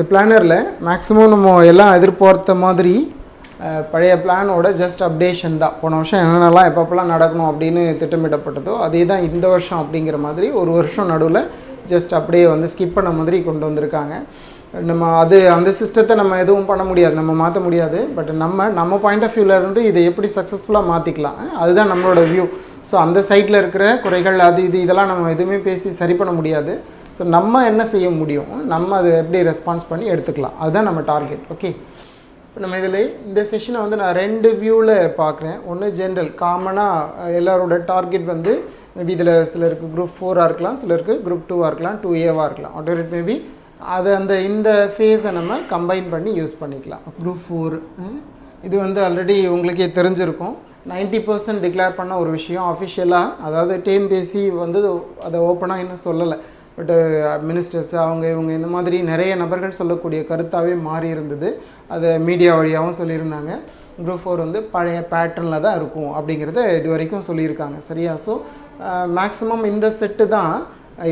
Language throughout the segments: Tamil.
இந்த பிளானரில் மேக்ஸிமம் நம்ம எல்லாம் எதிர்பார்த்த மாதிரி பழைய பிளானோட ஜஸ்ட் அப்டேஷன் தான். போன வருஷம் என்னென்னலாம் எப்பப்பெல்லாம் நடக்கணும் அப்படின்னு திட்டமிடப்பட்டதோ அதே தான் இந்த வருஷம் அப்படிங்கிற மாதிரி ஒரு வருஷம் நடுவில் ஜஸ்ட் அப்படியே வந்து ஸ்கிப் பண்ண மாதிரி கொண்டு வந்திருக்காங்க. நம்ம அந்த சிஸ்டத்தை நம்ம எதுவும் பண்ண முடியாது, நம்ம மாற்ற முடியாது. பட் நம்ம பாயிண்ட் ஆஃப் வியூவிலேருந்து இதை எப்படி சக்ஸஸ்ஃபுல்லாக மாற்றிக்கலாம், அதுதான் நம்மளோட வியூ. ஸோ அந்த சைட்டில் இருக்கிற குறைகள் இதெல்லாம் நம்ம எதுவுமே பேசி சரி பண்ண முடியாது. ஸோ நம்ம என்ன செய்ய முடியும், நம்ம அதை எப்படி ரெஸ்பான்ஸ் பண்ணி எடுத்துக்கலாம், அதுதான் நம்ம டார்கெட். ஓகே, இப்போ நம்ம இதில் இந்த செஷனை வந்து நான் 2 வியூவில் பார்க்குறேன். ஒன்று ஜென்ரல் காமனாக எல்லாரோட டார்கெட் வந்து மேபி இதில் சிலருக்கு குரூப் 4ஆக இருக்கலாம், சிலருக்கு குரூப் 2ஆக இருக்கலாம், 2Aவாக இருக்கலாம், வாட் இட் மேபி. அதை இந்த ஃபேஸை நம்ம கம்பைன் பண்ணி யூஸ் பண்ணிக்கலாம். குரூப் 4 இது வந்து ஆல்ரெடி உங்களுக்கே தெரிஞ்சிருக்கும். 90% டிக்ளேர் பண்ண ஒரு விஷயம் அஃபிஷியலாக, அதாவது டிஎன்பிஎஸ்சி வந்து அதை ஓப்பனாக இன்னும் சொல்லலை. பட்டு மினிஸ்டர்ஸ் இவங்க இந்த மாதிரி நிறைய நபர்கள் சொல்லக்கூடிய கருத்தாகவே மாறி இருந்தது. அதை மீடியா வழியாகவும் சொல்லியிருந்தாங்க. குரூப் 4 வந்து பழைய பேட்டர்னில் தான் இருக்கும் அப்படிங்கிறத இது வரைக்கும் சொல்லியிருக்காங்க. சரியா? ஸோ மேக்ஸிமம் இந்த செட்டு தான்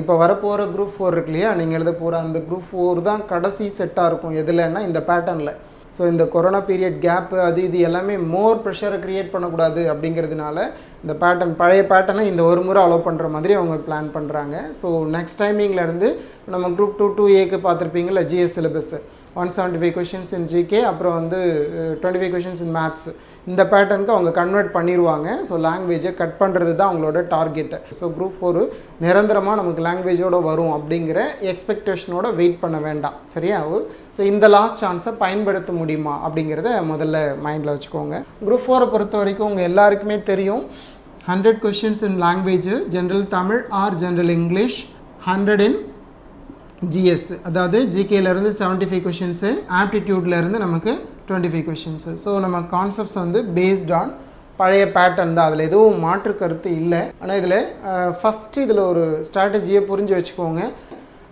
இப்போ வரப்போகிற குரூப் 4 இருக்கு இல்லையா, நீங்கள் எழுத போகிற அந்த குரூப் 4 தான் கடைசி செட்டாக இருக்கும். எதுலன்னா இந்த பேட்டர்னில். ஸோ இந்த கொரோனா பீரியட் கேப்பு இது எல்லாமே மோர் ப்ரெஷரை க்ரியேட் பண்ணக்கூடாது அப்படிங்கிறதுனால இந்த பழைய பேட்டர்னை இந்த ஒரு முறை அலோவ் பண்ணுற மாதிரி அவங்க பிளான் பண்ணுறாங்க. ஸோ நெக்ஸ்ட் டைமிங்லேருந்து நம்ம குரூப் 2 2Aக்கு பார்த்துருப்பீங்களா, GS syllabus 175 questions in GK, அப்புறம் வந்து 25 கொஷின்ஸ் இன் மேத்ஸ். இந்த பேட்டர்னுக்கு அவங்க கன்வெர்ட் பண்ணிடுவாங்க. ஸோ லாங்குவேஜை கட் பண்ணுறது தான் அவங்களோட டார்கெட்டு. ஸோ குரூப் 4 நிரந்தரமாக நமக்கு லாங்குவேஜோடு வரும் அப்படிங்கிற எக்ஸ்பெக்டேஷனோட வெயிட் பண்ண வேண்டாம். சரியா? ஸோ இந்த லாஸ்ட் சான்ஸை பயன்படுத்த முடியுமா அப்படிங்கிறத முதல்ல மைண்டில் வச்சுக்கோங்க. குரூப் 4 பொறுத்த வரைக்கும் உங்கள் எல்லாருக்குமே தெரியும், 100 questions in language, general Tamil or general English, 100 in GS, அதாவது ஜிகேலேருந்து 75 கொஷின்ஸு, ஆப்டிடியூட்லேருந்து நமக்கு 25 கொஷின்ஸு. ஸோ நம்ம கான்செப்ட்ஸ் வந்து பேஸ்ட் ஆன் பழைய பேட்டர்ன் தான், அதில் எதுவும் மாற்று கருத்து இல்லை. ஆனால் இதில் ஃபஸ்ட்டு இதில் ஒரு ஸ்ட்ராட்டஜியை புரிஞ்சு வச்சுக்கோங்க.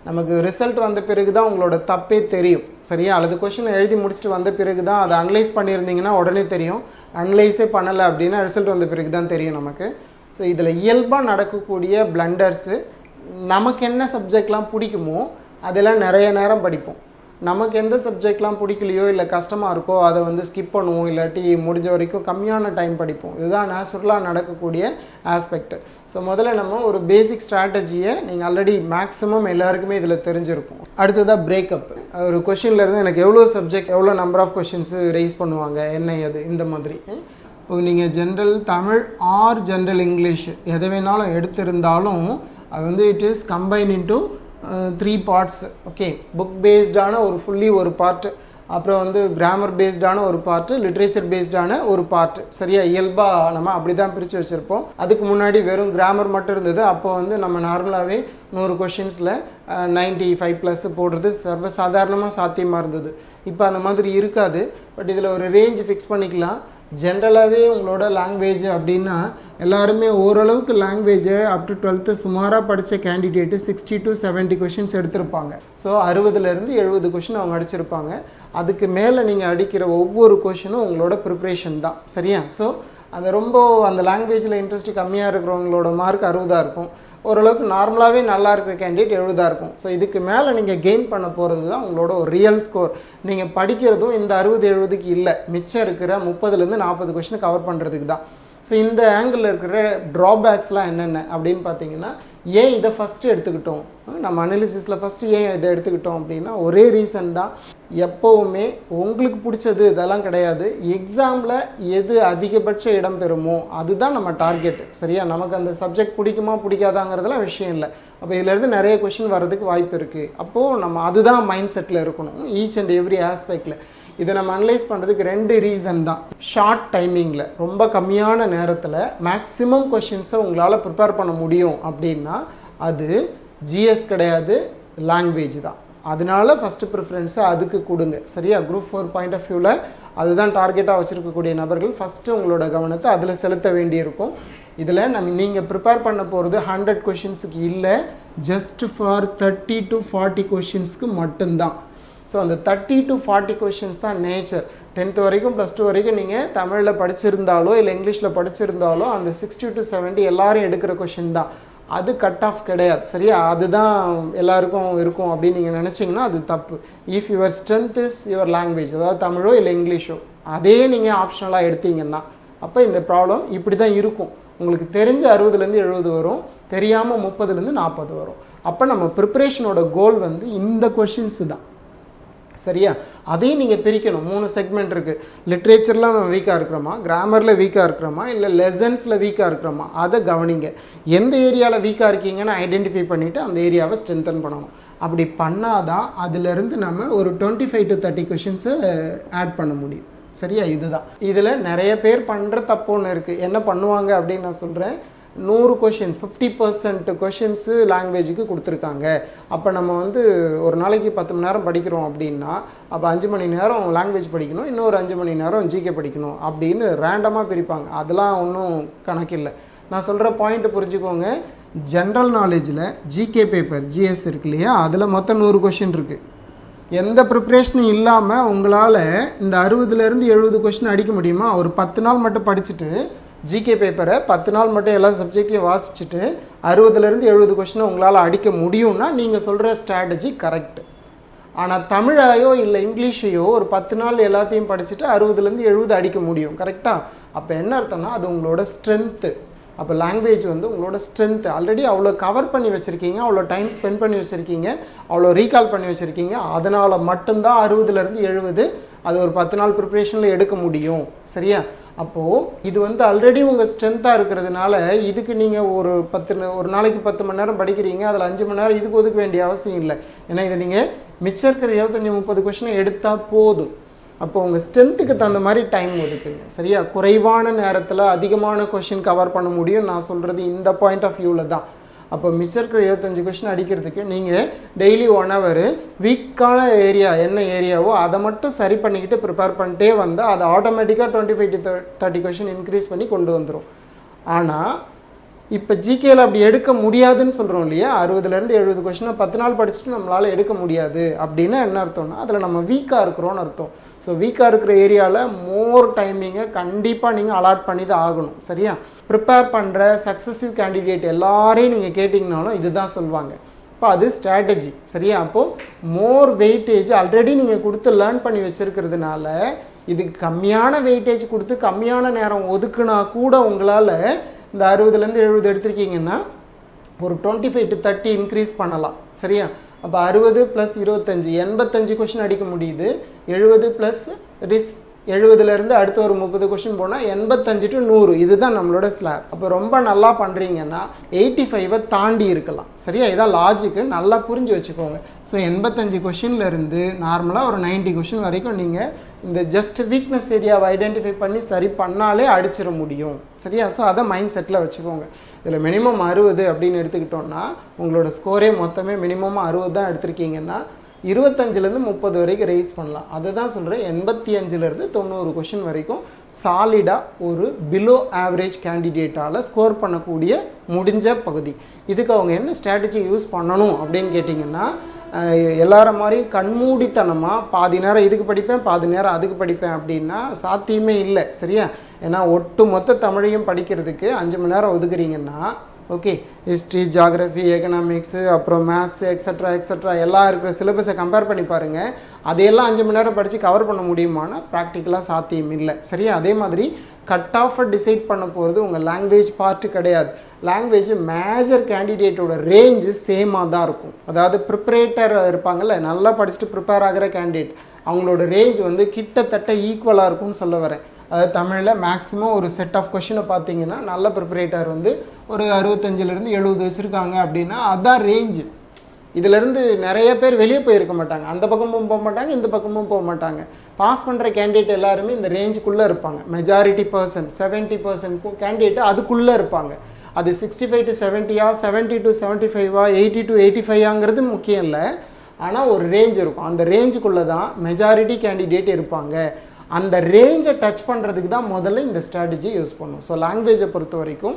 நமக்கு ரிசல்ட் வந்த பிறகு தான் உங்களோட தப்பே தெரியும். சரியா? அல்லது கொஷினை எழுதி முடிச்சுட்டு வந்த பிறகு தான் அதை அனலைஸ் பண்ணியிருந்தீங்கன்னா உடனே தெரியும். அனலைஸே பண்ணலை அப்படின்னா ரிசல்ட் வந்த பிறகு தான் தெரியும் நமக்கு. ஸோ இதில் இயல்பாக நடக்கக்கூடிய பிளண்டர்ஸு, நமக்கு என்ன சப்ஜெக்ட்லாம் பிடிக்குமோ அதெல்லாம் நிறைய நேரம் படிப்போம். நமக்கு எந்த சப்ஜெக்ட்லாம் பிடிக்கலையோ இல்லை கஷ்டமாக இருக்கோ அதை வந்து ஸ்கிப் பண்ணுவோம், இல்லாட்டி முடிஞ்ச வரைக்கும் கம்மியான டைம் படிப்போம். இதுதான் நேச்சுரலாக நடக்கக்கூடிய ஆஸ்பெக்ட். ஸோ முதல்ல நம்ம ஒரு பேசிக் ஸ்ட்ராட்டஜியை நீங்கள் ஆல்ரெடி மேக்ஸிமம் எல்லாருக்குமே இதில் தெரிஞ்சிருக்கும். அடுத்ததாக பிரேக்கப். ஒரு கொஷின்லேருந்து எனக்கு எவ்வளோ சப்ஜெக்ட்ஸ், எவ்வளோ நம்பர் ஆஃப் கொஷின்ஸு ரைஸ் பண்ணுவாங்க, என்ன அது, இந்த மாதிரி. இப்போ நீங்கள் general Tamil or general English எதை வேணாலும் எடுத்திருந்தாலும் அது வந்து it is combine into 3 parts. Okay, book பேஸ்டான ஒரு பார்ட்டு, அப்புறம் வந்து கிராமர் பேஸ்டான ஒரு பார்ட்டு, லிட்ரேச்சர் பேஸ்டான ஒரு பார்ட்டு. சரியா? இயல்பாக நம்ம அப்படி தான் பிரித்து வச்சுருப்போம். அதுக்கு முன்னாடி வெறும் கிராமர் மட்டும் இருந்தது. அப்போ வந்து நம்ம நார்மலாகவே 100 கொஷின்ஸில் 95+ போடுறது சர்வசாதாரணமாக சாத்தியமாக இருந்தது. இப்போ அந்த மாதிரி இருக்காது. பட் இதில் ஒரு ரேஞ்ச் ஃபிக்ஸ் பண்ணிக்கலாம். ஜென்ரலாகவே உங்களோட லாங்குவேஜ் அப்படின்னா எல்லாருமே ஓரளவுக்கு லாங்குவேஜை அப் டு 12th சுமாராக படித்த கேண்டிடேட்டு 60 to 70 கொஷின்ஸ் எடுத்திருப்பாங்க. ஸோ 60லேருந்து 70 கொஷின் அவங்க அடிச்சிருப்பாங்க. அதுக்கு மேலே நீங்கள் அடிக்கிற ஒவ்வொரு கொஷினும் உங்களோட ப்ரிப்ரேஷன் தான். சரியா? ஸோ அந்த லாங்குவேஜில் இன்ட்ரெஸ்ட் கம்மியாக இருக்கிறவங்களோட மார்க் 60 இருக்கும். ஓரளவுக்கு நார்மலாகவே நல்லா இருக்கிற கேண்டிடேட் 70 இருக்கும். ஸோ இதுக்கு மேலே நீங்கள் கெயின் பண்ண போகிறது தான் உங்களோட ஒரு ரியல் ஸ்கோர். நீங்கள் படிக்கிறதும் இந்த 60-70க்கு இல்லை, மிச்சம் இருக்கிற 30லேருந்து 40 கொஷினை கவர் பண்ணுறதுக்கு தான். ஸோ இந்த ஆங்கிளில் இருக்கிற ட்ராபேக்ஸ்லாம் என்னென்ன அப்படின்னு பார்த்தீங்கன்னா, ஏன் இதை ஃபஸ்ட்டு எடுத்துக்கிட்டோம், நம்ம அனாலிசிஸில் ஃபஸ்ட்டு ஏன் இதை எடுத்துக்கிட்டோம் அப்படின்னா ஒரே ரீசன் தான். எப்போவுமே உங்களுக்கு பிடிச்சது இதெல்லாம் கிடையாது. எக்ஸாமில் எது அதிகபட்ச இடம் பெறுமோ அதுதான் நம்ம டார்கெட்டு. சரியா? நமக்கு அந்த சப்ஜெக்ட் பிடிக்குமா பிடிக்காதாங்கிறதுலாம் விஷயம் இல்லை. அப்போ இதிலேருந்து நிறைய கொஷின் வர்றதுக்கு வாய்ப்பு இருக்குது. அப்போது நம்ம அதுதான் மைண்ட் செட்டில் இருக்கணும் ஈச் அண்ட் எவ்ரி ஆஸ்பெக்டில். இதை நம்ம அனலைஸ் பண்ணுறதுக்கு 2 ரீசன் தான். ஷார்ட் டைமிங்கில், ரொம்ப கம்மியான நேரத்தில் மேக்ஸிமம் கொஷின்ஸை உங்களால் ப்ரிப்பேர் பண்ண முடியும் அப்படின்னா அது ஜிஎஸ் கிடையாது, லாங்குவேஜ் தான். அதனால ஃபஸ்ட்டு ப்ரிஃபரன்ஸை அதுக்கு கொடுங்க. சரியா? குரூப் 4 பாயிண்ட் ஆஃப் வியூவில் அதுதான் டார்கெட்டாக வச்சுருக்கக்கூடிய நபர்கள் ஃபஸ்ட்டு உங்களோட கவனத்தை அதில் செலுத்த வேண்டியிருக்கும். இதில் நீங்கள் ப்ரிப்பேர் பண்ண போகிறது 100 கொஷின்ஸுக்கு இல்லை, ஜஸ்ட் ஃபார் 30 to 40 கொஷின்ஸ்க்கு மட்டும்தான். ஸோ அந்த 30 to 40 கொஷின்ஸ் தான் நேச்சர். 10th வரைக்கும் +2 வரைக்கும் நீங்கள் தமிழில் படிச்சிருந்தாலோ இல்லை இங்கிலீஷில் படிச்சிருந்தாலோ அந்த 60 to 70 எல்லாரும் எடுக்கிற கொஷின் தான். அது கட் ஆஃப் கிடையாது. சரியா? அதுதான் எல்லாருக்கும் இருக்கும் அப்படின்னு நீங்கள் நினச்சிங்கன்னா அது தப்பு. If your strength is your language, அதாவது தமிழோ இல்லை இங்கிலீஷோ, அதே நீங்கள் ஆப்ஷனலாக எடுத்தீங்கன்னா அப்போ இந்த ப்ராப்ளம் இப்படி தான் இருக்கும். உங்களுக்கு தெரிஞ்ச 60லேருந்து 70 வரும், தெரியாமல் 30லேருந்து 40 வரும். அப்போ நம்ம ப்ரிப்பரேஷனோட கோல் வந்து இந்த கொஷின்ஸு தான். சரியா? அதையும் நீங்கள் பிரிக்கணும். 3 செக்மெண்ட் இருக்குது. லிட்ரேச்சரில் நம்ம வீக்காக இருக்கிறோமா, கிராமரில் வீக்காக இருக்கிறோமா, இல்லை லெசன்ஸில் வீக்காக இருக்கிறோமா, அதை கவனிங்க. எந்த ஏரியாவில் வீக்காக இருக்கீங்கன்னு ஐடென்டிஃபை பண்ணிவிட்டு அந்த ஏரியாவை ஸ்ட்ரென்தன் பண்ணணும். அப்படி பண்ணாதான் அதிலிருந்து நம்ம ஒரு 25 to 30 கொஷின்ஸை ஆட் பண்ண முடியும். சரியா? இதுதான். இதில் நிறைய பேர் பண்ணுற தப்பு ஒன்று இருக்குது. என்ன பண்ணுவாங்க அப்படின்னு நான் சொல்கிறேன். 100 கொஷின் 50% கொஷின்ஸு லாங்குவேஜுக்கு கொடுத்துருக்காங்க. அப்போ நம்ம வந்து ஒரு நாளைக்கு 10 மணி நேரம் படிக்கிறோம் அப்படின்னா அப்போ 5 மணி நேரம் லாங்குவேஜ் படிக்கணும், இன்னொரு 5 மணி நேரம் ஜிகே படிக்கணும் அப்படின்னு ரேண்டமாக பிரிப்பாங்க. அதெல்லாம் ஒன்றும் கணக்கில்லை. நான் சொல்கிற பாயிண்ட்டு புரிஞ்சுக்கோங்க. ஜென்ரல் நாலேஜில் ஜிகே பேப்பர் ஜிஎஸ் இருக்கு இல்லையா, அதில் மொத்தம் 100 கொஷின் இருக்குது. எந்த ப்ரிப்ரேஷனும் இல்லாமல் உங்களால் இந்த 60லேருந்து 70 கொஷின் அடிக்க முடியுமா? ஒரு 10 நாள் மட்டும் படிச்சுட்டு ஜிகே பேப்பரை 10 நாள் மட்டும் எல்லா சப்ஜெக்டையும் வாசிச்சுட்டு 60லேருந்து 70 கொஷினை உங்களால் அடிக்க முடியும்னா நீங்கள் சொல்கிற ஸ்ட்ராட்டஜி கரெக்டு. ஆனால் தமிழையோ இல்லை இங்கிலீஷையோ ஒரு 10 நாள் எல்லாத்தையும் படிச்சுட்டு 60லேருந்து 70 அடிக்க முடியும். கரெக்டாக? அப்போ என்ன அர்த்தம்னா அது உங்களோட ஸ்ட்ரென்த்து. அப்போ லாங்குவேஜ் வந்து உங்களோட ஸ்ட்ரென்த்து. ஆல்ரெடி அவ்வளோ கவர் பண்ணி வச்சுருக்கீங்க, அவ்வளோ டைம் ஸ்பெண்ட் பண்ணி வச்சுருக்கீங்க, அவ்வளோ ரீகால் பண்ணி வச்சுருக்கீங்க. அதனால் மட்டும்தான் 60லேருந்து 70 அது ஒரு 10 நாள் ப்ரிப்ரேஷனில் எடுக்க முடியும். சரியா? அப்போது இது வந்து ஆல்ரெடி உங்கள் ஸ்ட்ரென்த்தாக இருக்கிறதுனால இதுக்கு நீங்கள் ஒரு நாளைக்கு 10 மணி நேரம் படிக்கிறீங்க, அதில் 5 மணி நேரம் இதுக்கு ஒதுக்க வேண்டிய அவசியம் இல்லை. ஏன்னா இதை நீங்கள் மிச்சம் இருக்கிற 25-30 கொஷினை எடுத்தால் போதும். அப்போ உங்கள் ஸ்ட்ரென்த்துக்கு தகுந்த மாதிரி டைம் ஒதுக்குங்க. சரியா? குறைவான நேரத்தில் அதிகமான கொஷின் கவர் பண்ண முடியும். நான் சொல்கிறது இந்த பாயிண்ட் ஆஃப் வியூவில் தான். அப்போ மிச்சம் இருக்கிற 25 கொஷின் அடிக்கிறதுக்கு நீங்கள் டெய்லி 1 hour வீக்கான ஏரியா என்ன ஏரியாவோ அதை மட்டும் சரி பண்ணிக்கிட்டு ப்ரிப்பேர் பண்ணிட்டே வந்தால் அது ஆட்டோமேட்டிக்காக 25 to 30 கொஷின் இன்க்ரீஸ் பண்ணி கொண்டு வந்துடும். ஆனால் இப்போ ஜிகேயில் அப்படி எடுக்க முடியாதுன்னு சொல்கிறோம் இல்லையா? 60லேருந்து 70 கொஷினை 10 நாள் படிச்சுட்டு நம்மளால் எடுக்க முடியாது அப்படின்னா என்ன அர்த்தம்னா அதில் நம்ம வீக்காக இருக்கிறோன்னு அர்த்தம். ஸோ வீக்காக இருக்கிற ஏரியாவில் மோர் டைமிங்கை கண்டிப்பாக நீங்கள் அலாட் பண்ணி தான் ஆகணும். சரியா? ப்ரிப்பேர் பண்ணுற சக்ஸஸிவ் கேண்டிடேட் எல்லாரையும் நீங்கள் கேட்டிங்கனாலும் இதுதான் சொல்லுவாங்க. இப்போ அது ஸ்ட்ராட்டஜி. சரியா? அப்போது மோர் வெயிட்டேஜ் ஆல்ரெடி நீங்கள் கொடுத்து லேர்ன் பண்ணி வச்சுருக்கிறதுனால இதுக்கு கம்மியான வெயிட்டேஜ் கொடுத்து கம்மியான நேரம் ஒதுக்குனா கூட உங்களால் இந்த 60லேருந்து 70 எடுத்திருக்கீங்கன்னா ஒரு 25 to 30 இன்க்ரீஸ் பண்ணலாம். சரியா? அப்போ 60 + 25 85 கொஷின் அடிக்க முடியுது. 70 + தட் இஸ் 70லேருந்து அடுத்து ஒரு 30 கொஷின் போனால் 85 to 100 இதுதான் நம்மளோட ஸ்லாப். அப்போ ரொம்ப நல்லா பண்ணுறீங்கன்னா 85 தாண்டி இருக்கலாம். சரியா? இதான் லாஜிக்கு, நல்லா புரிஞ்சு வச்சுக்கோங்க. ஸோ 85 கொஷின்லேருந்து நார்மலாக ஒரு 90 கொஷின் வரைக்கும் நீங்கள் இந்த ஜஸ்ட் வீக்னஸ் ஏரியாவை ஐடென்டிஃபை பண்ணி சரி பண்ணாலே அடிச்சிட முடியும். சரியா? ஸோ அதை மைண்ட் செட்டில் வச்சுக்கோங்க. இதில் மினிமம் 60 அப்படின்னு எடுத்துக்கிட்டோன்னா உங்களோட ஸ்கோரே மொத்தமே மினிமம் 60 தான் எடுத்திருக்கீங்கன்னா 25லேருந்து 30 வரைக்கும் ரைஸ் பண்ணலாம். அதுதான் சொல்கிறேன். 85லேருந்து 90 கொஷின் வரைக்கும் சாலிடாக ஒரு பிலோ ஆவரேஜ் கேண்டிடேட்டால் ஸ்கோர் பண்ணக்கூடிய முடிஞ்ச பகுதி. இதுக்கு அவங்க என்ன ஸ்ட்ராட்டஜி யூஸ் பண்ணணும் அப்படின்னு கேட்டிங்கன்னா எல்லார மாதிரி கண்மூடித்தனமாக பாதி நேரம் இதுக்கு படிப்பேன் பாதி நேரம் அதுக்கு படிப்பேன் அப்படின்னா சாத்தியமே இல்லை. சரியா? ஏன்னா ஒட்டு மொத்த தமிழையும் படிக்கிறதுக்கு 5 மணி நேரம் ஒதுக்குறீங்கன்னா ஓகே ஹிஸ்ட்ரி, ஜியாகிரஃபி, எக்கனாமிக்ஸு, அப்புறம் மேத்ஸு எக்ஸட்ரா எல்லாம் இருக்கிற சிலபஸை கம்பேர் பண்ணி பாருங்கள். அதையெல்லாம் 5 மணி நேரம் படித்து கவர் பண்ண முடியுமானா ப்ராக்டிக்கலாக சாத்தியம் இல்லை. சரியா? அதே மாதிரி கட் ஆஃபை டிசைட் பண்ண போகிறது உங்கள் லாங்குவேஜ் பார்ட்டு கிடையாது. லாங்குவேஜ் மேஜர் கேண்டிடேட்டோட ரேஞ்சு சேமாக தான் இருக்கும். அதாவது ப்ரிப்பரேட்டர் இருப்பாங்கள்ல, நல்லா படிச்சுட்டு ப்ரிப்பேர் ஆகிற கேண்டிடேட் அவங்களோட ரேஞ்ச் வந்து கிட்டத்தட்ட ஈக்குவலாக இருக்கும்னு சொல்ல வரேன். அதாவது தமிழில் மேக்ஸிமம் ஒரு செட் ஆஃப் கொஷினை பார்த்தீங்கன்னா நல்ல ப்ரிப்பரேட்டர் வந்து ஒரு 65லேருந்து 70 வச்சுருக்காங்க அப்படின்னா அதுதான் ரேஞ்சு. இதிலேருந்து நிறைய பேர் வெளியே போயிருக்க மாட்டாங்க, அந்த பக்கமும் போக மாட்டாங்க, இந்த பக்கமும் போக மாட்டாங்க. பாஸ் பண்ணுற கேண்டிடேட் எல்லாருமே இந்த ரேஞ்சுக்குள்ளே இருப்பாங்க. மெஜாரிட்டி பர்சன்ட் 70% கேண்டிடேட்டு அதுக்குள்ளே இருப்பாங்க. அது 65 to 70 70 to 75 80 to 85 முக்கியம் இல்லை. ஆனால் ஒரு ரேஞ்ச் இருக்கும். அந்த ரேஞ்சுக்குள்ளே தான் மெஜாரிட்டி கேண்டிடேட் இருப்பாங்க. அந்த ரேஞ்சை டச் பண்ணுறதுக்கு தான் முதல்ல இந்த ஸ்ட்ராட்டஜி யூஸ் பண்ணும். ஸோ லாங்குவேஜை பொறுத்த வரைக்கும்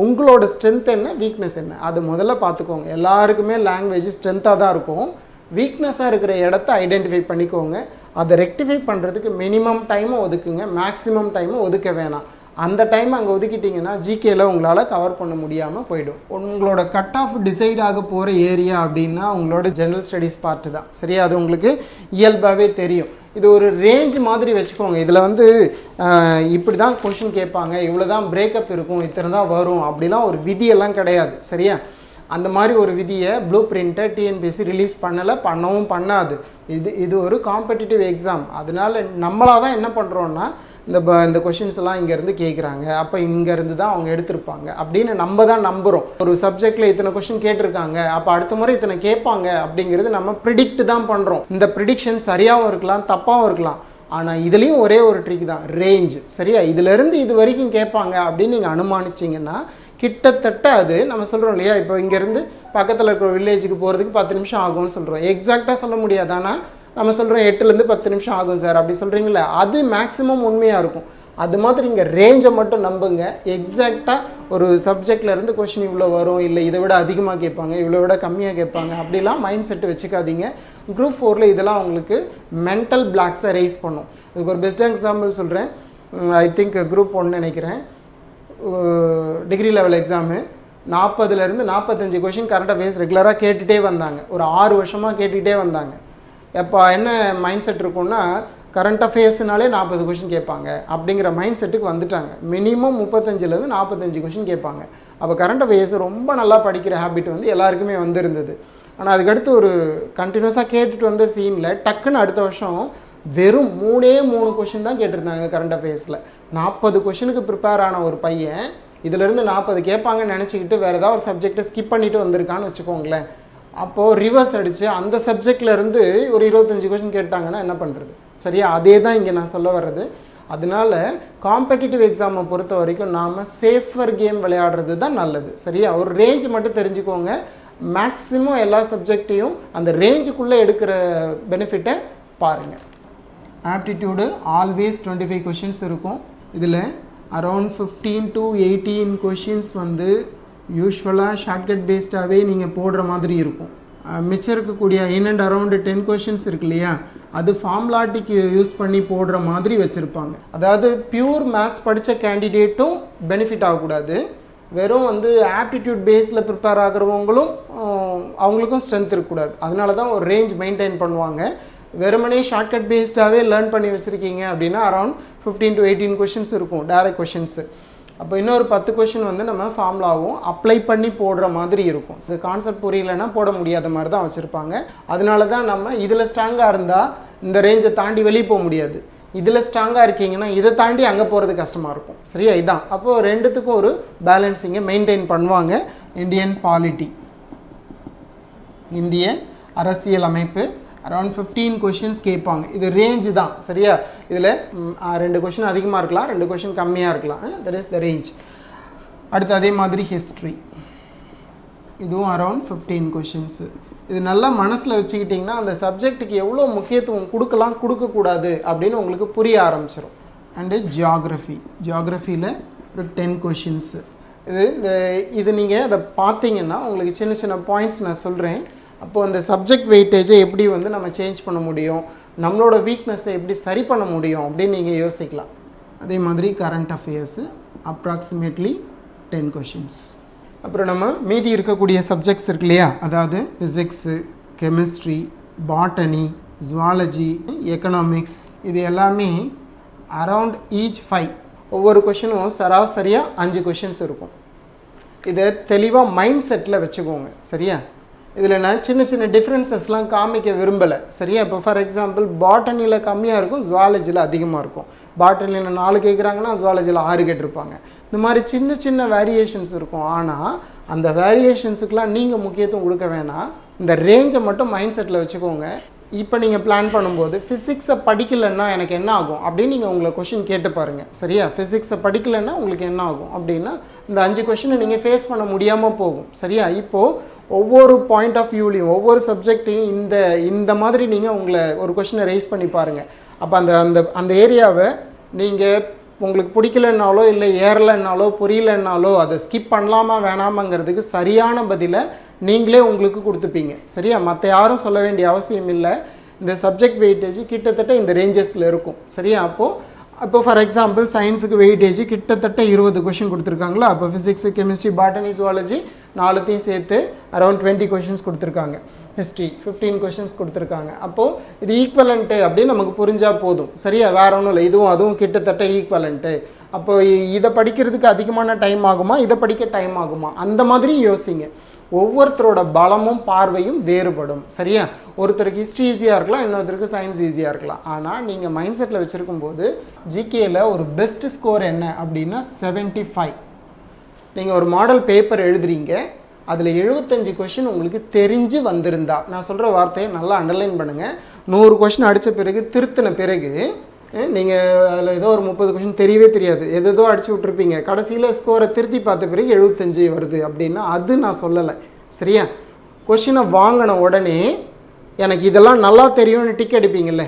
உங்களோட ஸ்ட்ரென்த் என்ன, வீக்னஸ் என்ன, அது முதல்ல பார்த்துக்கோங்க. எல்லாருக்குமே லாங்குவேஜ் ஸ்ட்ரென்த்தாக தான் இருக்கும். வீக்னஸாக இருக்கிற இடத்த ஐடென்டிஃபை பண்ணிக்கோங்க. அதை ரெக்டிஃபை பண்ணுறதுக்கு மினிமம் டைமும் ஒதுக்குங்க, மேக்ஸிமம் டைமும் ஒதுக்க வேணாம். அந்த டைம் அங்கே ஒதுக்கிட்டிங்கன்னா ஜிகேல உங்களால் கவர் பண்ண முடியாமல் போயிடும். உங்களோட கட் ஆஃப் டிசைட் ஆக போகிற ஏரியா அப்படின்னா உங்களோட ஜெனரல் ஸ்டடீஸ் பார்ட்டு தான். சரியா, அது உங்களுக்கு இயல்பாகவே தெரியும். இது ஒரு ரேஞ்ச் மாதிரி வச்சுக்கோங்க. இதில் வந்து இப்படி தான் கொஷின் கேட்பாங்க, இவ்வளோ தான் பிரேக்கப் இருக்கும், இத்தனை தான் வரும் அப்படிலாம் ஒரு விதியெல்லாம் கிடையாது. சரியா, அந்த மாதிரி ஒரு விதியை ப்ளூ பிரிண்ட்டை டிஎன்பிஎஸ்சி ரிலீஸ் பண்ணவும் பண்ணாது. இது ஒரு காம்படிட்டிவ் எக்ஸாம். அதனால் நம்மளாக தான் என்ன பண்ணுறோன்னா இந்த கொஷின்ஸ் எல்லாம் இங்கேருந்து கேட்குறாங்க, அப்போ இங்கேருந்து தான் அவங்க எடுத்திருப்பாங்க அப்படின்னு நம்ம தான் நம்புகிறோம். ஒரு சப்ஜெக்டில் இத்தனை கொஷின் கேட்டிருக்காங்க, அப்போ அடுத்த முறை இத்தனை கேட்பாங்க அப்படிங்கிறது நம்ம ப்ரிடிக்ட் தான் பண்ணுறோம். இந்த ப்ரிடிக்ஷன் சரியாகவும் இருக்கலாம், தப்பாகவும் இருக்கலாம். ஆனால் இதுலேயும் ஒரே ஒரு ட்ரிக் தான், ரேஞ்ச். சரியா, இதிலேருந்து இது வரைக்கும் கேட்பாங்க அப்படின்னு நீங்கள் அனுமானிச்சிங்கன்னா கிட்டத்தட்ட அது நம்ம சொல்கிறோம் இல்லையா, இப்போ இங்கேருந்து பக்கத்தில் இருக்கிற வில்லேஜுக்கு போகிறதுக்கு 10 நிமிஷம் ஆகும்னு சொல்கிறோம். எக்ஸாக்டாக சொல்ல முடியாது, ஆனால் நம்ம சொல்கிறோம் 8லேருந்து 10 நிமிஷம் ஆகும் சார் அப்படி சொல்கிறீங்களே, அது மேக்ஸிமம் உண்மையாக இருக்கும். அது மாதிரி இங்கே ரேஞ்சை மட்டும் நம்புங்க. எக்ஸாக்டாக ஒரு சப்ஜெக்ட்லேருந்து கொஷின் இவ்வளோ வரும், இல்லை இதை விட அதிகமாக கேட்பாங்க, இவ்வளோ விட கம்மியாக கேட்பாங்க அப்படிலாம் மைண்ட் செட்டு வச்சுக்காதீங்க. குரூப் 4ல் இதெல்லாம் உங்களுக்கு மென்டல் பிளாக்ஸை ரைஸ் பண்ணும். இதுக்கு ஒரு பெஸ்ட் எக்ஸாம்பிள் சொல்கிறேன். ஐ திங்க் குரூப் 1 நினைக்கிறேன், டிகிரி லெவல் எக்ஸாமு 40லேருந்து 45 கொஷின் கரண்ட் அஃபேர்ஸ் ரெகுலராக கேட்டுகிட்டே வந்தாங்க. ஒரு 6 வருஷமாக கேட்டுக்கிட்டே வந்தாங்க. எப்போ என்ன மைண்ட் செட் இருக்குன்னா, கரண்ட் அஃபேர்ஸ்னாலே 40 கொஷின் கேட்பாங்க அப்படிங்கிற மைண்ட் செட்டுக்கு வந்துட்டாங்க. மினிமம் 35லேருந்து 45 கொஷின் கேட்பாங்க. அப்போ கரண்ட் அஃபேர்ஸ் ரொம்ப நல்லா படிக்கிற ஹேபிட் வந்து எல்லாருக்குமே வந்திருந்தது. ஆனால் அதுக்கடுத்து ஒரு கண்டினியூஸாக கேட்டுட்டு வந்த சீனில் டக்குன்னு அடுத்த வருஷம் வெறும் 3 கொஷின் தான் கேட்டிருந்தாங்க கரண்ட் அஃபேர்ஸில். 40 கொஷினுக்கு ப்ரிப்பேர் ஆன ஒரு பையன் இதிலேருந்து 40 கேட்பாங்கன்னு நினச்சிக்கிட்டு வேறு ஏதாவது ஒரு சப்ஜெக்டை ஸ்கிப் பண்ணிவிட்டு வந்திருக்கான்னு வச்சுக்கோங்களேன். அப்போது ரிவர்ஸ் அடித்து அந்த சப்ஜெக்ட்லேருந்து ஒரு 25 கொஷின் கேட்டாங்கன்னா என்ன பண்ணுறது? சரியா, அதே தான் இங்கே நான் சொல்ல வர்றது. அதனால் காம்படிட்டிவ் எக்ஸாமை பொறுத்த வரைக்கும் நாம் சேஃபர் கேம் விளையாடுறது தான் நல்லது. சரியா, ஒரு ரேஞ்ச் மட்டும் தெரிஞ்சுக்கோங்க. மேக்ஸிமம் எல்லா சப்ஜெக்டையும் அந்த ரேஞ்சுக்குள்ளே எடுக்கிற பெனிஃபிட்டை பாருங்கள். ஆப்டிடியூடு ஆல்வேஸ் 25 கொஷின்ஸ் இருக்கும். இதில் அரௌண்ட் 15 to 18 கொஷின்ஸ் வந்து யூஸ்வலாக ஷார்ட்கட் பேஸ்டாகவே நீங்கள் போடுற மாதிரி இருக்கும். மிச்சம் இருக்கக்கூடிய இன் அண்ட் அரௌண்டு 10 கொஷின்ஸ் இருக்கு இல்லையா, அது ஃபார்முலாட்டிக்கு யூஸ் பண்ணி போடுற மாதிரி வச்சுருப்பாங்க. அதாவது பியூர் மேத்ஸ் படித்த கேண்டிடேட்டும் பெனிஃபிட் ஆகக்கூடாது, வெறும் வந்து ஆப்டிடியூட் பேஸில் ப்ரிப்பேர் ஆகிறவங்களும் அவங்களுக்கும் ஸ்ட்ரென்த் இருக்கக்கூடாது. அதனால தான் ஒரு ரேஞ்ச் மெயின்டைன் பண்ணுவாங்க. வெறுமனே ஷார்ட்கட் பேஸ்டாகவே லேர்ன் பண்ணி வச்சுருக்கீங்க அப்படின்னா அரௌண்ட் 15 to 18 கொஷின்ஸ் இருக்கும் டைரக்ட் கொஷின்ஸு. அப்போ இன்னொரு 10 கொஷின் வந்து நம்ம ஃபார்முலாவும் அப்ளை பண்ணி போடுற மாதிரி இருக்கும். இந்த கான்செப்ட் புரியலைன்னா போட முடியாத மாதிரி தான் வச்சுருப்பாங்க. அதனால தான் நம்ம இதில் ஸ்ட்ராங்காக இருந்தால் இந்த ரேஞ்சை தாண்டி வெளியே போக முடியாது, இதில் ஸ்ட்ராங்காக இருக்கீங்கன்னா இதை தாண்டி அங்கே போகிறது கஷ்டமாக இருக்கும். சரியா, இதுதான். அப்போது ரெண்டுத்துக்கும் ஒரு பேலன்ஸிங்கை மெயின்டைன் பண்ணுவாங்க. இந்தியன் பாலிட்டி, இந்திய அரசியல் அமைப்பு, அரௌண்ட் 15 கொஷின்ஸ் கேட்பாங்க. இது ரேஞ்சு தான். சரியா, இதில் 2 கொஷின் அதிகமாக இருக்கலாம், 2 கொஷின் கம்மியாக இருக்கலாம். That is the range. அடுத்து அதே மாதிரி ஹிஸ்ட்ரி, இதுவும் அரௌண்ட் 15 கொஷின்ஸு. இது நல்லா மனசில் வச்சுக்கிட்டிங்கன்னா அந்த சப்ஜெக்ட்டுக்கு எவ்வளோ முக்கியத்துவம் கொடுக்கலாம் கொடுக்கக்கூடாது அப்படின்னு உங்களுக்கு புரிய ஆரம்பிச்சிடும். அண்டு ஜியாகிரஃபியில் ஒரு 10 கொஷின்ஸு. இது நீங்கள் அதை பார்த்தீங்கன்னா உங்களுக்கு சின்ன சின்ன பாயிண்ட்ஸ் நான் சொல்கிறேன். அப்போது அந்த சப்ஜெக்ட் வெயிட்டேஜை எப்படி வந்து நம்ம சேஞ்ச் பண்ண முடியும், நம்மளோட வீக்னஸை எப்படி சரி பண்ண முடியும் அப்படின்னு நீங்கள் யோசிக்கலாம். அதே மாதிரி கரண்ட் அஃபேர்ஸு அப்ராக்சிமேட்லி 10 கொஷின்ஸ். அப்புறம் நம்ம மீதி இருக்கக்கூடிய சப்ஜெக்ட்ஸ் இருக்கு இல்லையா, அதாவது physics, chemistry, botany, zoology, economics, இது எல்லாமே அரவுண்ட் ஈச் 5. ஒவ்வொரு கொஷினும் சராசரியாக 5 கொஷின்ஸ் இருக்கும். இதை தெளிவாக மைண்ட் செட்டில் வச்சுக்கோங்க. சரியா, இதில் நான் சின்ன சின்ன டிஃப்ரென்சஸ்லாம் காமிக்க விரும்பலை. சரியா, இப்போ ஃபார் எக்ஸாம்பிள் பாட்டனியில் கம்மியாக இருக்கும், ஜுவாலஜியில் அதிகமாக இருக்கும். பாட்டனியில் 4 கேட்குறாங்கன்னா ஜுவாலஜியில் 6 கேட்டிருப்பாங்க. இந்த மாதிரி சின்ன சின்ன வேரியேஷன்ஸ் இருக்கும். ஆனால் அந்த வேரியேஷன்ஸுக்கெலாம் நீங்கள் முக்கியத்துவம் கொடுக்க வேணாம், இந்த ரேஞ்சை மட்டும் மைண்ட் செட்டில் வச்சுக்கோங்க. இப்போ நீங்கள் பிளான் பண்ணும்போது ஃபிசிக்ஸை படிக்கலைன்னா எனக்கு என்ன ஆகும் அப்படின்னு நீங்கள் உங்களை கொஷின் கேட்டு பாருங்கள். சரியா, ஃபிசிக்ஸை படிக்கலைன்னா உங்களுக்கு என்ன ஆகும் அப்படின்னா இந்த 5 கொஷினை நீங்கள் ஃபேஸ் பண்ண முடியாமல் போகும். சரியா, இப்போது ஒவ்வொரு பாயிண்ட் ஆஃப் வியூலையும் ஒவ்வொரு சப்ஜெக்டையும் இந்த மாதிரி நீங்கள் உங்களை ஒரு கொஷினை ரைஸ் பண்ணி பாருங்கள். அப்போ அந்த ஏரியாவை நீங்கள் உங்களுக்கு பிடிக்கலன்னாலோ இல்லை ஏறலைன்னாலோ புரியலைன்னாலோ அதை ஸ்கிப் பண்ணலாமா வேணாமாங்கிறதுக்கு சரியான பதிலை நீங்களே உங்களுக்கு கொடுத்துப்பீங்க. சரியா, மற்ற யாரும் சொல்ல வேண்டிய அவசியம் இல்லை. இந்த சப்ஜெக்ட் வெயிட்டேஜ் கிட்டத்தட்ட இந்த ரேஞ்சஸில் இருக்கும். சரியா, அப்போது அப்போ ஃபார் எக்ஸாம்பிள் சயின்ஸுக்கு வெயிட்டேஜ் கிட்டத்தட்ட 20 கொஷின் கொடுத்துருக்காங்களா, அப்போ ஃபிசிக்ஸு கெமிஸ்ட்ரி பாட்டனி ஜுவாலஜி நாலுத்தையும் சேர்த்து அரௌண்ட் 20 கொஷின்ஸ் கொடுத்துருக்காங்க. ஹிஸ்ட்ரி 15 கொஷின்ஸ் கொடுத்துருக்காங்க. அப்போது இது ஈக்குவலண்ட்டு அப்படின்னு நமக்கு புரிஞ்சால் போதும். சரியா, வேறு ஒன்றும் இல்லை, இதுவும் அதுவும் கிட்டத்தட்ட ஈக்குவலண்ட்டு. அப்போ இதை படிக்கிறதுக்கு அதிகமான டைம் ஆகுமா, இதை படிக்க டைம் ஆகுமா, அந்த மாதிரி யோசிங்க. ஒவ்வொருத்தரோட பலமும் பார்வையும் வேறுபடும். சரியா, ஒருத்தருக்கு ஹிஸ்ட்ரி ஈஸியாக இருக்கலாம், இன்னொருத்தருக்கு சயின்ஸ் ஈஸியாக இருக்கலாம். ஆனால் நீங்கள் மைண்ட் செட்டில் வச்சுருக்கும் போது ஜிகேயில் ஒரு பெஸ்ட் ஸ்கோர் என்ன அப்படின்னா 75. நீங்கள் ஒரு மாடல் பேப்பர் எழுதுறீங்க, அதில் 75 கொஷின் உங்களுக்கு தெரிஞ்சு வந்திருந்தா, நான் சொல்கிற வார்த்தையை நல்லா அண்டர்லைன் பண்ணுங்கள். 100 கொஷின் அடித்த பிறகு திருத்தின பிறகு நீங்கள் அதில் ஏதோ ஒரு 30 கொஷின் தெரியவே தெரியாது, எதோ அடிச்சு விட்ருப்பீங்க, கடைசியில் ஸ்கோரை திருத்தி பார்த்த பிறகு 75 வருது அப்படின்னா அது நான் சொல்லலை. சரியா, கொஷினை வாங்கின உடனே எனக்கு இதெல்லாம் நல்லா தெரியும்னு டிக் அடிப்பீங்கள்ல,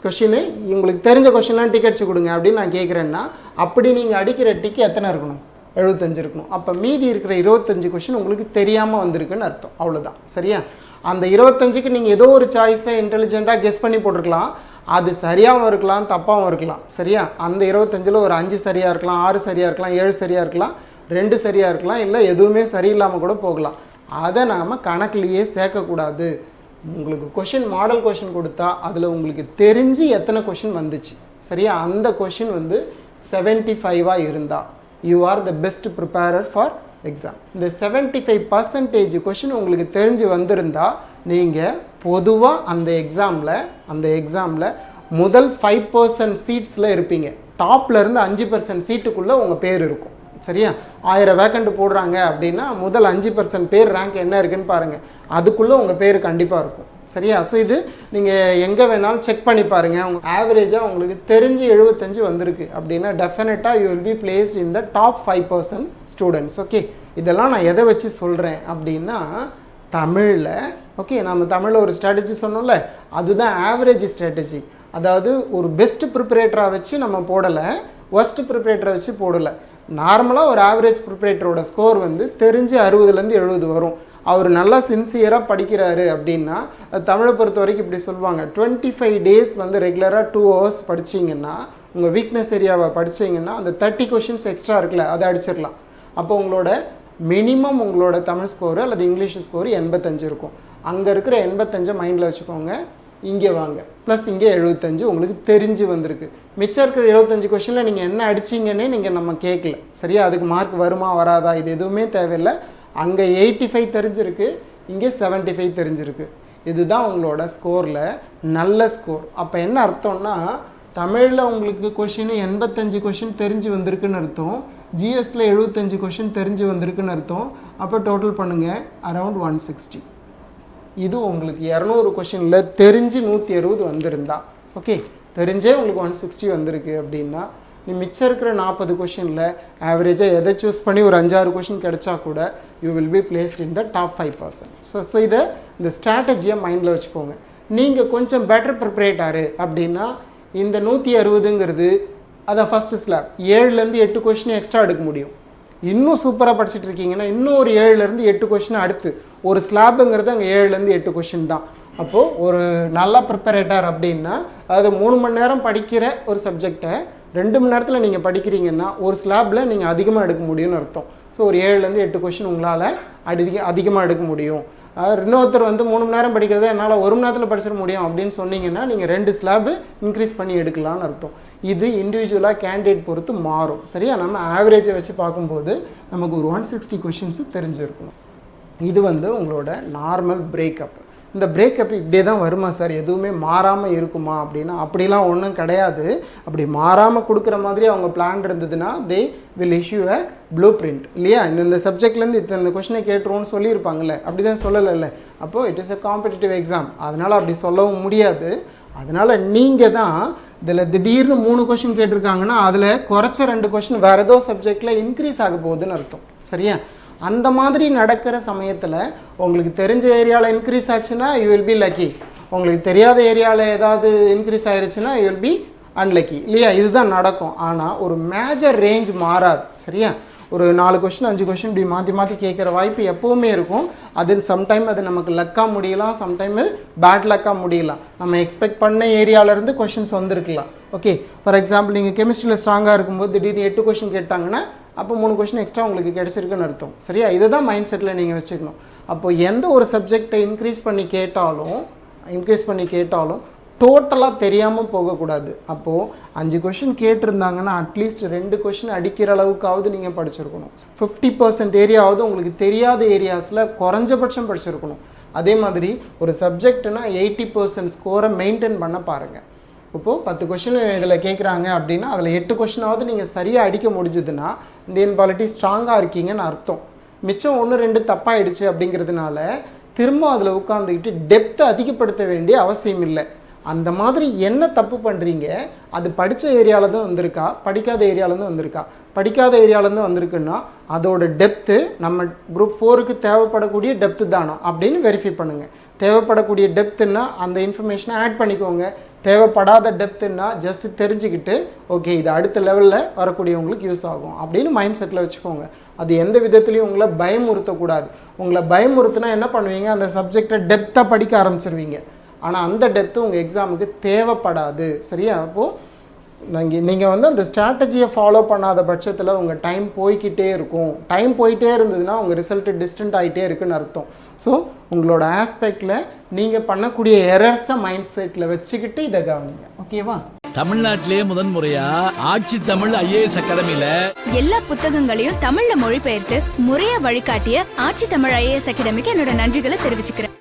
கொஷினு உங்களுக்கு தெரிஞ்ச கொஷின்லாம் டிக் அடிச்சு கொடுங்க அப்படின்னு நான் கேட்குறேன்னா, அப்படி நீங்கள் அடிக்கிற டிக்கு எத்தனை இருக்கணும், 75 இருக்கணும். அப்போ மீதி இருக்கிற 25 கொஷின் உங்களுக்கு தெரியாமல் வந்திருக்குன்னு அர்த்தம், அவ்வளோதான். சரியா, அந்த 25க்கு நீங்கள் ஏதோ ஒரு சாய்ஸை இன்டெலிஜென்ட்டாக கெஸ் பண்ணி போட்டிருக்கலாம், அது சரியாகவும் இருக்கலாம் தப்பாகவும் இருக்கலாம். சரியா, அந்த 25ல் ஒரு 5 சரியாக இருக்கலாம், 6 சரியாக இருக்கலாம், 7 சரியாக இருக்கலாம், 2 சரியாக இருக்கலாம், இல்லை எதுவுமே சரியில்லாமல் கூட போகலாம். அதை நாம் கணக்குலேயே சேர்க்கக்கூடாது. உங்களுக்கு கொஷின் மாடல் கொஷின் கொடுத்தா அதில் உங்களுக்கு தெரிஞ்சு எத்தனை கொஷின் வந்துச்சு, சரியா, அந்த கொஷின் வந்து 75 இருந்தால் you are the best preparer for exam. இந்த 75% கொஷின் உங்களுக்கு தெரிஞ்சு வந்திருந்தால் நீங்கள் பொதுவாக அந்த எக்ஸாமில் முதல் 5% சீட்ஸில் இருப்பீங்க. டாப்லேருந்து 5% சீட்டுக்குள்ளே உங்கள் பேர் இருக்கும். சரியா, 1000 வேக்கண்ட் போடுறாங்க அப்படின்னா முதல் 5% பேர் ரேங்க் என்ன இருக்குன்னு பாருங்கள், அதுக்குள்ளே உங்கள் பேர் கண்டிப்பாக இருக்கும். சரியா, ஸோ இது நீங்கள் எங்கே வேணாலும் செக் பண்ணி பாருங்கள். உங்கள் ஆவரேஜாக உங்களுக்கு தெரிஞ்சு 75 வந்திருக்கு அப்படின்னா டெஃபினட்டாக you will be placed in the top 5% students. Okay, இதெல்லாம் நான் எதை வச்சு சொல்கிறேன் அப்படின்னா தமிழில், ஓகே, நம்ம தமிழில் ஒரு ஸ்ட்ராட்டஜி சொன்னோம்ல, அதுதான் ஆவரேஜ் ஸ்ட்ராட்டஜி. அதாவது ஒரு பெஸ்ட் ப்ரிப்பரேட்டராக வச்சு நம்ம போடலை, ஒஸ்ட் ப்ரிப்பரேட்டரை வச்சு போடலை. நார்மலாக ஒரு ஆவரேஜ் ப்ரிப்பரேட்டரோட ஸ்கோர் வந்து தெரிஞ்சு 60லேருந்து 70 வரும். அவர் நல்லா சின்சியராக படிக்கிறாரு அப்படின்னா, தமிழை பொறுத்த வரைக்கும் இப்படி சொல்லுவாங்க, 25 டேஸ் வந்து ரெகுலராக 2 hours படிச்சிங்கன்னா, உங்கள் வீக்னஸ் ஏரியாவை படிச்சிங்கன்னா அந்த 30 கொஷின்ஸ் எக்ஸ்ட்ரா இருக்குல்ல, அதை அடிச்சிடலாம். அப்போ உங்களோட மினிமம் உங்களோட தமிழ் ஸ்கோரு அல்லது இங்கிலீஷ் ஸ்கோரு 85 இருக்கும். அங்கே இருக்கிற 85 மைண்டில் வச்சுக்கோங்க, இங்கே வாங்க, ப்ளஸ் இங்கே 75 உங்களுக்கு தெரிஞ்சு வந்திருக்கு. மிச்சம் இருக்கிற 75 கொஷினில் நீங்கள் என்ன அடிச்சிங்கன்னே நீங்கள் நம்ம கேட்கல. சரியா, அதுக்கு மார்க் வருமா வராதா இது எதுவுமே தேவையில்லை. அங்கே 85 தெரிஞ்சிருக்கு, இங்கே 75 தெரிஞ்சிருக்கு. இதுதான் உங்களோட ஸ்கோரில் நல்ல ஸ்கோர். அப்போ என்ன அர்த்தம்னா, தமிழில் உங்களுக்கு கொஷின் 85 கொஷின் தெரிஞ்சு வந்திருக்குன்னு அர்த்தம், ஜிஎஸ்ல 75 கொஷின் தெரிஞ்சு வந்திருக்குன்னு அர்த்தம். அப்போ டோட்டல் பண்ணுங்கள், அரவுண்ட் 160. இது உங்களுக்கு 200 கொஷினில் தெரிஞ்சு 160 வந்திருந்தா, ஓகே, தெரிஞ்சே உங்களுக்கு 160 வந்திருக்கு அப்படின்னா, நீ மிச்சம் இருக்கிற 40 கொஷினில் ஆவரேஜாக எதை சூஸ் பண்ணி ஒரு 5-6 கொஷின் கிடைச்சா கூட you will be placed in the top 5%. So இந்த ஸ்ட்ராட்டஜியை மைண்டில் வச்சுக்கோங்க. நீங்கள் கொஞ்சம் பெட்டர் ப்ரிப்பரேட்டாரு அப்படின்னா இந்த 160ங்கிறது அதை ஃபஸ்ட்டு ஸ்லாப் 7லேருந்து 8 கொஷின் எக்ஸ்ட்ரா எடுக்க முடியும். இன்னும் சூப்பராக படிச்சுட்டு இருக்கீங்கன்னா இன்னும் ஒரு 7லேருந்து 8 கொஷின் அடுத்து ஒரு ஸ்லாப்புங்கிறது அங்கே 7லேருந்து 8 கொஷின் தான். அப்போது ஒரு நல்ல ப்ரிப்பரேட்டர் அப்படின்னா, அதாவது 3 மணி நேரம் படிக்கிற ஒரு சப்ஜெக்டை 2 மணி நேரத்தில் நீங்கள் படிக்கிறீங்கன்னா ஒரு ஸ்லாப்பில் நீங்கள் அதிகமாக எடுக்க முடியும்னு அர்த்தம். ஸோ ஒரு 7லேருந்து 8 கொஷின் உங்களால் அதிகமாக எடுக்க முடியும். இன்னொருத்தர் வந்து 3 மணி நேரம் படிக்கிறத என்னால் 1 மணி நேரத்தில் படிச்சிட முடியும் அப்படின்னு சொன்னீங்கன்னா நீங்கள் 2 ஸ்லாப் இன்க்ரீஸ் பண்ணி எடுக்கலான்னு அர்த்தம். இது இண்டிவிஜுவலாக கேண்டிடேட் பொறுத்து மாறும். சரியா, நம்ம ஆவரேஜை வச்சு பார்க்கும்போது நமக்கு ஒரு 160 கொஷின்ஸு தெரிஞ்சிருக்கணும். இது வந்து உங்களோட நார்மல் பிரேக்கப். இந்த பிரேக்கப் இப்படியே தான் வருமா சார், எதுவுமே மாறாமல் இருக்குமா அப்படின்னா அப்படிலாம் ஒன்றும் கிடையாது. அப்படி மாறாமல் கொடுக்குற மாதிரி அவங்க பிளான் இருந்ததுன்னா they will issue a blue print இல்லையா. இந்த சப்ஜெக்ட்லேருந்து இந்த கொஷினை கேட்டுருவோன்னு சொல்லியிருப்பாங்கல்ல, அப்படி தான் சொல்லலைல்ல. அப்போது it is a competitive exam, அதனால் அப்படி சொல்லவும் முடியாது. அதனால் நீங்கள் தான் இதில் திடீர்னு 3 கொஷின் கேட்டிருக்காங்கன்னா அதில் குறைச்ச 2 கொஷின் வேறு ஏதோ சப்ஜெக்டில் இன்க்ரீஸ் ஆக போகுதுன்னு அர்த்தம். சரியா, அந்த மாதிரி நடக்கிற சமயத்தில் உங்களுக்கு தெரிஞ்ச ஏரியாவில் இன்க்ரீஸ் ஆச்சுன்னா யூ வில் பி லக்கி, உங்களுக்கு தெரியாத ஏரியாவில் ஏதாவது இன்க்ரீஸ் ஆயிடுச்சுன்னா யூ வில் பி அன்லக்கி இல்லையா. இதுதான் நடக்கும். ஆனால் ஒரு மேஜர் ரேஞ்ச் மாறாது. சரியா, ஒரு 4 கொஷின் 5 கொஷின் இப்படி மாற்றி மாற்றி கேட்குற வாய்ப்பு எப்போவுமே இருக்கும். அது சம்டைம் அது நமக்கு லக்காக முடியலாம், சம்டைம் பேட் லக்காக முடியலாம். நம்ம எக்ஸ்பெக்ட் பண்ண ஏரியாவிலேருந்து கொஷின்ஸ் வந்திருக்கலாம். ஓகே, ஃபார் எக்ஸாம்பிள் நீங்கள் கெமிஸ்ட்ரியில் ஸ்ட்ராங்காக இருக்கும்போது திடீர்னு 8 கொஷின் கேட்டாங்கன்னா அப்போ 3 கொஷின் எக்ஸ்ட்ரா உங்களுக்கு கிடச்சிருக்குன்னு அர்த்தம். சரியா? இதை தான் மைண்ட் செட்டில் நீங்கள் வச்சுக்கணும். அப்போது எந்த ஒரு சப்ஜெக்டை இன்க்ரீஸ் பண்ணி கேட்டாலும் டோட்டலாக தெரியாமல் போகக்கூடாது. அப்போது 5 கொஷின் கேட்டிருந்தாங்கன்னா அட்லீஸ்ட் 2 கொஷின் அடிக்கிற அளவுக்காவது நீங்கள் படிச்சிருக்கணும். 50% ஏரியாவது உங்களுக்கு தெரியாத ஏரியாஸில் குறைஞ்சபட்சம் படிச்சிருக்கணும். அதே மாதிரி ஒரு சப்ஜெக்ட்னா 80% ஸ்கோரை மெயின்டைன் பண்ண பாருங்கள். இப்போது 10 கொஷின் இதில் கேட்குறாங்க அப்படின்னா அதில் 8 கொஷினாவது நீங்கள் சரியாக அடிக்க முடிஞ்சதுன்னா இந்தியன் பாலிட்டி ஸ்ட்ராங்காக இருக்கீங்கன்னு அர்த்தம். மிச்சம் 1-2 தப்பாயிடுச்சு அப்படிங்கிறதுனால திரும்ப அதில் உட்காந்துக்கிட்டு டெப்த்தை அதிகப்படுத்த வேண்டிய அவசியம் இல்லை. அந்த மாதிரி என்ன தப்பு பண்ணுறீங்க, அது படித்த ஏரியாவில் தான் வந்திருக்கா, படிக்காத ஏரியாவிலேருந்து வந்திருக்கா? படிக்காத ஏரியாவிலேருந்து வந்திருக்குன்னா அதோட டெப்த்து நம்ம குரூப் 4க்கு தேவைப்படக்கூடிய டெப்த்து தானா அப்படின்னு வெரிஃபை பண்ணுங்கள். தேவைப்படக்கூடிய டெப்த்துன்னா அந்த இன்ஃபர்மேஷனை ஆட் பண்ணிக்கோங்க. தேவைப்படாத டெப்த்துன்னா ஜஸ்ட் தெரிஞ்சுக்கிட்டு ஓகே இது அடுத்த லெவலில் வரக்கூடியவங்களுக்கு யூஸ் ஆகும் அப்படின்னு மைண்ட் செட்டில் வச்சுக்கோங்க. அது எந்த விதத்துலையும் உங்களை பயமுறுத்தக்கூடாது. உங்களை பயமுறுத்தினா என்ன பண்ணுவீங்க, அந்த சப்ஜெக்டை டெப்த்தாக படிக்க ஆரம்பிச்சிருவீங்க. ஆனால் அந்த டெப்த்து உங்கள் எக்ஸாமுக்கு தேவைப்படாது. சரியா? அப்போது நீங்கள் வந்து அந்த ஸ்ட்ராட்டஜியை ஃபாலோ பண்ணாத பட்சத்தில் உங்கள் டைம் போய்கிட்டே இருக்கும். டைம் போயிட்டே இருந்ததுன்னா உங்கள் ரிசல்ட்டு டிஸ்டன்ட் ஆகிட்டே இருக்குன்னு அர்த்தம். ஸோ உங்களோட ஆஸ்பெக்டில் நீங்கள் பண்ணக்கூடிய எரர்ஸை மைண்ட் செட்டில் வச்சுக்கிட்டு இதை கவனிங்க. ஓகேவா? தமிழ்நாட்டிலேயே முதன்முறையா ஆட்சி தமிழ் IAS அகாடமியில எல்லா புத்தகங்களையும் தமிழ்ல மொழிபெயர்த்து முறையா வழிகாட்டிய ஆட்சி தமிழ் IAS அகாடமிக்கு என்னோட நன்றிகளை தெரிவிச்சுக்கிறேன்.